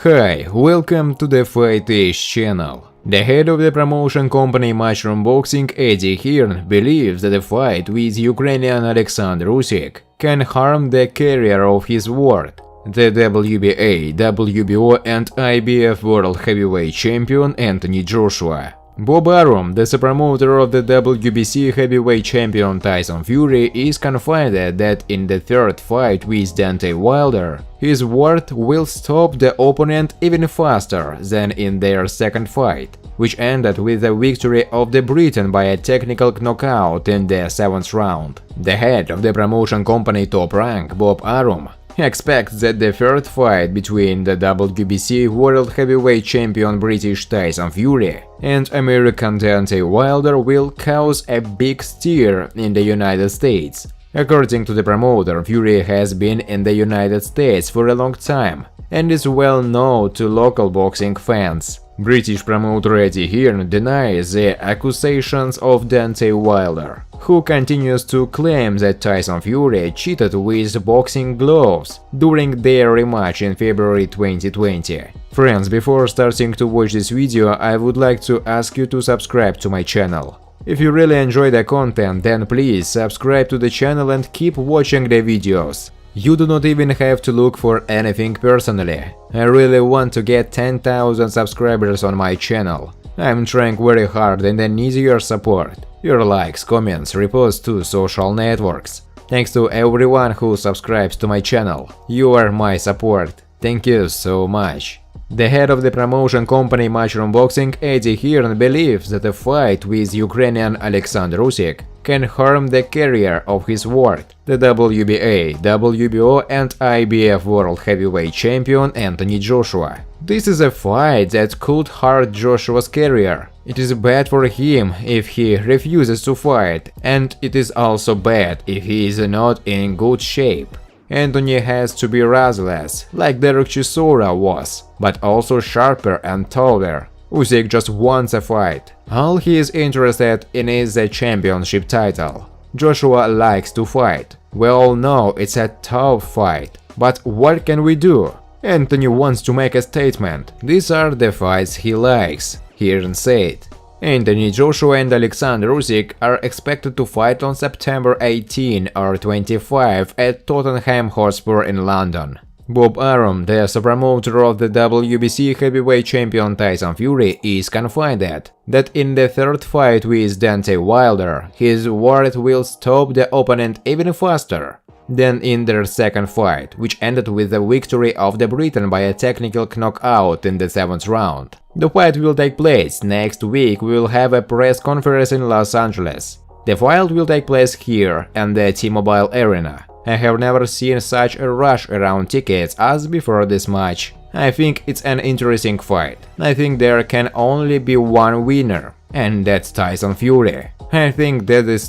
Hi, welcome to the Fight-ish channel. The head of the promotion company Mushroom Boxing, Eddie Hearn, believes that a fight with Ukrainian Alexander Usyk can harm the career of his ward, the WBA, WBO and IBF World Heavyweight Champion Anthony Joshua. Bob Bennett, the promoter of the WBC Heavyweight Champion Tyson Fury, is confided that in the third fight with Deontay Wilder, his ward will stop the opponent even faster than in their second fight, which ended with the victory of the Briton by a technical knockout in the 7th round. The head of the promotion company Top Rank, Bob Bennett, expects that the third fight between the WBC World Heavyweight Champion British Tyson Fury and American Deontay Wilder will cause a big stir in the United States. According to the promoter, Fury has been in the United States for a long time and is well known to local boxing fans. British promoter Eddie Hearn denies the accusations of Deontay Wilder, who continues to claim that Tyson Fury cheated with boxing gloves during their rematch in February 2020. Friends, before starting to watch this video, I would like to ask you to subscribe to my channel. If you really enjoy the content, then please subscribe to the channel and keep watching the videos. You do not even have to look for anything personally. I really want to get 10,000 subscribers on my channel. I'm trying very hard and I need your support. Your likes, comments, reposts to social networks. Thanks to everyone who subscribes to my channel. You are my support. Thank you so much. The head of the promotion company Mushroom Boxing, Eddie Hearn, believes that a fight with Ukrainian Alexander Usyk can harm the career of his ward, the WBA, WBO and IBF World Heavyweight Champion Anthony Joshua. This is a fight that could hurt Joshua's career. It is bad for him if he refuses to fight, and it is also bad if he is not in good shape. Anthony has to be ruthless, like Derek Chisora was, but also sharper and taller. Usyk just wants a fight. All he is interested in is the championship title. Joshua likes to fight. We all know it's a tough fight. But what can we do? Anthony wants to make a statement. These are the fights he likes, Hearn said. Anthony Joshua and Alexander Usyk are expected to fight on September 18 or 25 at Tottenham Hotspur in London. Bob Bennett, the promoter of the WBC Heavyweight Champion Tyson Fury, is confided that in the third fight with Deontay Wilder, his ward will stop the opponent even faster than in their second fight, which ended with the victory of the Briton by a technical knockout in the 7th round. The fight will take place next week. We will have a press conference in Los Angeles. The fight will take place here in the T-Mobile Arena. I have never seen such a rush around tickets as before this match. I think it's an interesting fight. I think there can only be one winner, and that's Tyson Fury. I think that this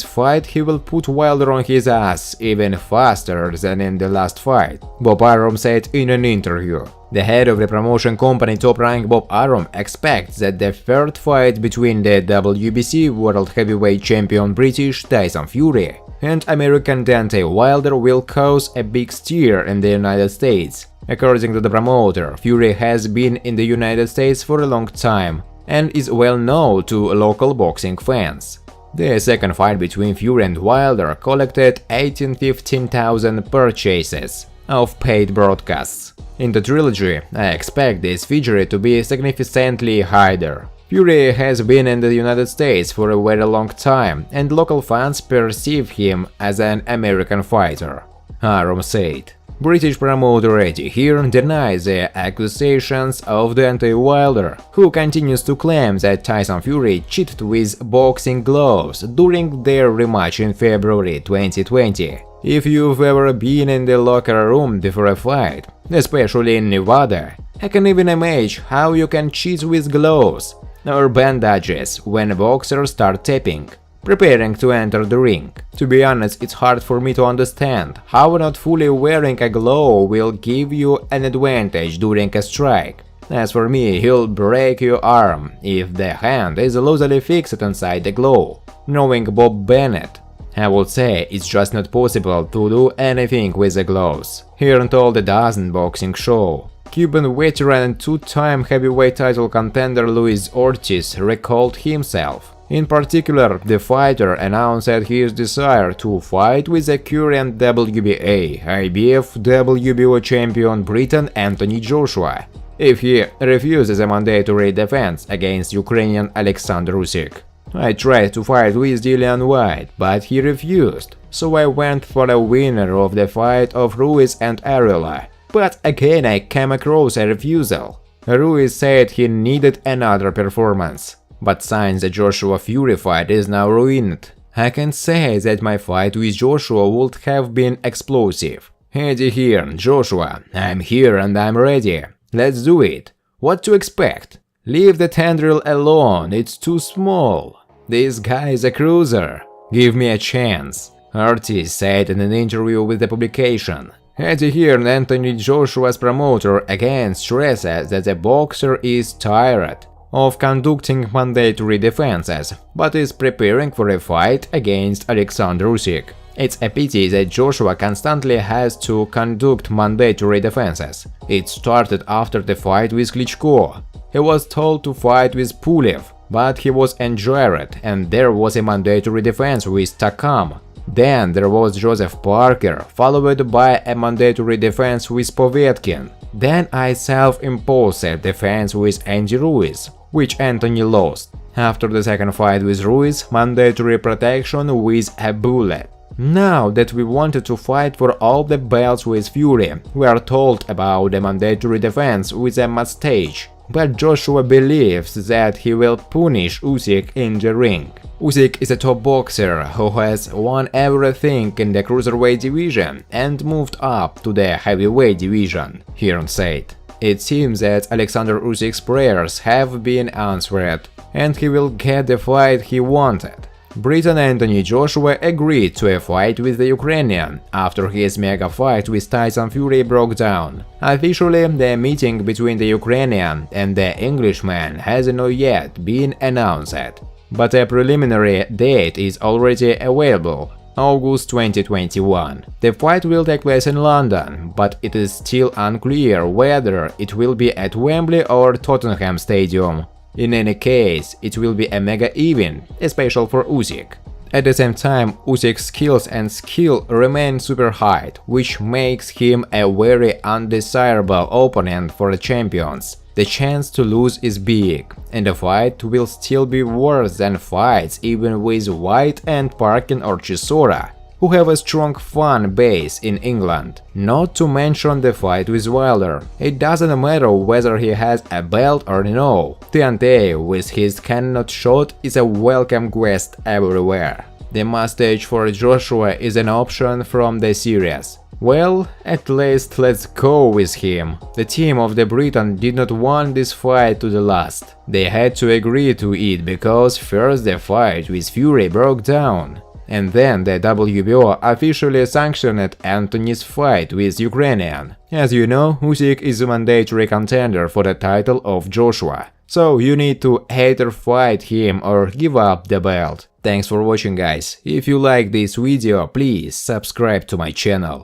fight he will put Wilder on his ass even faster than in the last fight, Bob Bennett said in an interview. The head of the promotion company Top Rank, Bob Bennett, expects that the third fight between the WBC World Heavyweight Champion British Tyson Fury and American Deontay Wilder will cause a big stir in the United States. According to the promoter, Fury has been in the United States for a long time and is well known to local boxing fans. The second fight between Fury and Wilder collected 15,000 purchases of paid broadcasts. In the trilogy, I expect this figure to be significantly higher. Fury has been in the United States for a very long time, and local fans perceive him as an American fighter, Bennett said. British promoter Eddie Hearn denies the accusations of Deontay Wilder, who continues to claim that Tyson Fury cheated with boxing gloves during their rematch in February 2020. If you've ever been in the locker room before a fight, especially in Nevada, I can even imagine how you can cheat with gloves or bandages when boxers start tapping, preparing to enter the ring. To be honest, it's hard for me to understand how not fully wearing a glove will give you an advantage during a strike. As for me, he'll break your arm if the hand is loosely fixed inside the glove. Knowing Bob Bennett, I would say it's just not possible to do anything with the gloves, Hearn told the DAZN Boxing Show. Cuban veteran and two-time heavyweight title contender Luis Ortiz recalled himself. In particular, the fighter announced his desire to fight with the current WBA, IBF, WBO champion Briton Anthony Joshua, if he refuses a mandatory defense against Ukrainian Alexander Usyk. I tried to fight with Dillian Whyte, but he refused, so I went for a winner of the fight of Ruiz and Arreola. But again I came across a refusal. Ruiz said he needed another performance. But since the Joshua Fury fight is now ruined, I can say that my fight with Joshua would have been explosive. Eddie Hearn, Joshua, I'm here and I'm ready. Let's do it. What to expect? Leave the tendril alone, it's too small. This guy is a cruiser. Give me a chance, Ortiz said in an interview with the publication. Eddie Hearn, Anthony Joshua's promoter, again stresses that the boxer is tired of conducting mandatory defenses, but is preparing for a fight against Alexander Usyk. It's a pity that Joshua constantly has to conduct mandatory defenses. It started after the fight with Klitschko. He was told to fight with Pulev, but he was injured, and there was a mandatory defense with Takam. Then there was Joseph Parker, followed by a mandatory defense with Povetkin. Then I self-imposed a defense with Andy Ruiz, which Anthony lost. After the second fight with Ruiz, mandatory protection with a bullet. Now that we wanted to fight for all the belts with Fury, we are told about the mandatory defense with a mustache. But Joshua believes that he will punish Usyk in the ring. Usyk is a top boxer who has won everything in the cruiserweight division and moved up to the heavyweight division, Hearn said. It seems that Alexander Usyk's prayers have been answered, and he will get the fight he wanted. Briton Anthony Joshua agreed to a fight with the Ukrainian after his mega fight with Tyson Fury broke down. Officially, the meeting between the Ukrainian and the Englishman has not yet been announced, but a preliminary date is already available. August 2021. The fight will take place in London, but it is still unclear whether it will be at Wembley or Tottenham Stadium. In any case, it will be a mega event, especially for Usyk. At the same time, Usyk's skills and skill remain super high, which makes him a very undesirable opponent for the champions. The chance to lose is big, and the fight will still be worse than fights even with Whyte and Parkin or Chisora, who have a strong fan base in England. Not to mention the fight with Wilder. It doesn't matter whether he has a belt or no. Deontay, with his cannot shot, is a welcome guest everywhere. The mustache for Joshua is an option from the series. Well, at least let's go with him. The team of the Briton did not want this fight to the last. They had to agree to it because first the fight with Fury broke down, and then the WBO officially sanctioned Anthony's fight with Ukrainian. As you know, Usyk is a mandatory contender for the title of Joshua, so you need to either fight him or give up the belt. Thanks for watching, guys. If you like this video, please subscribe to my channel.